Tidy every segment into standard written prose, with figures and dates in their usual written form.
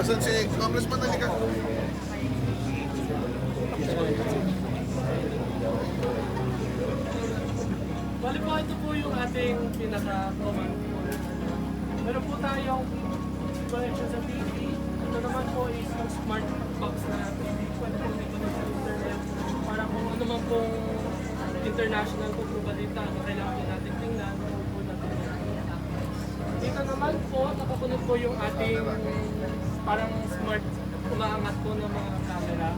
Asan si Congressman Nalika? Bali po, ito po yung ating pinaka-command. Meron po tayong connection sa TV. Ito naman po is yung smart box na TV. Pwede po may connect sa internet. Para kung ano man pong international po balita na kailangan po natin tingnan, po natin. Dito naman po, nakakunod po yung ating parang smart umaangat po ng mga camera.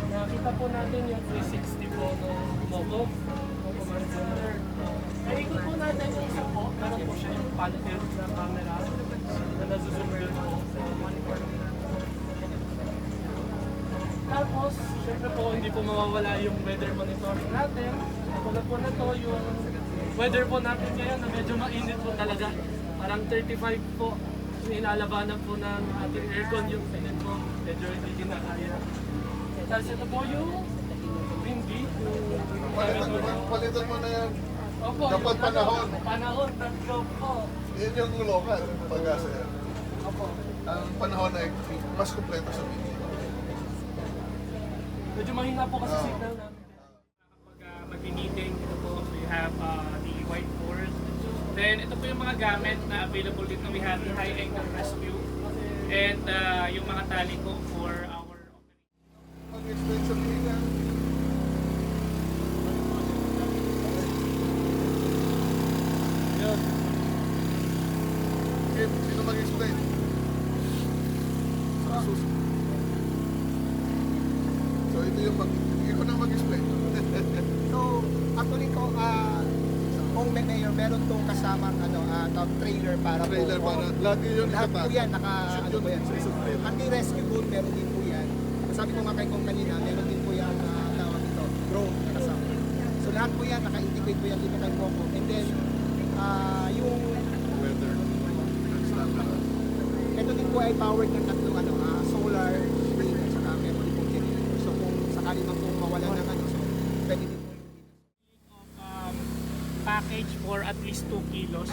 Nakita po natin yung 360 po ng Moco, ng command center. Naikot po natin yung isa po, meron po siya yung pan-tilt na camera na nasuzoom yun po sa monitor. Tapos, syempre po, hindi po mawawala yung weather monitor natin. Tulad po na to, yung weather po natin ngayon na medyo mainit po talaga. Parang 35 po. Inalabanan po ng ating aircon yung pinit po. Medyo hindi kinakaya. Tapos ito po yung windy. Palitan mo na yan. Opo, Dapat yung panahon. Panahon, tatlo po. Yan yung local, pag-asa yan. Opo. Ang panahon ay mas kumpleto sa video. Medyo mahina po kasi signal namin. Kapag mag-meeting, ito po, we have the whiteboard. Then, ito po yung mga gamit na available dito. We have the high angle rescue and yung mga tali po for our operation. Mag-explain sa video. Yun. Okay, sino mag-explain? So ito yung ikaw na mag-explain. So, actually ko, kung may mayor, meron tong kasamang trailer para Trailer po. para lagi yun Lahat po ikataas. yan, ano po yan. Anti-rescue boat, meron din po yan. Sabi ko nga kay Kong kanina, meron din po yan tawag ito, drone na kasama. So lahat po yan, naka-integrate po yan dito kay Coco. And then, yung Weather. ito din po ay powered ng tatlong solar, wind, at saka meron din po generator. So kung sakali man po mawala ng so pwede din po yung Package for at least 2 kilos.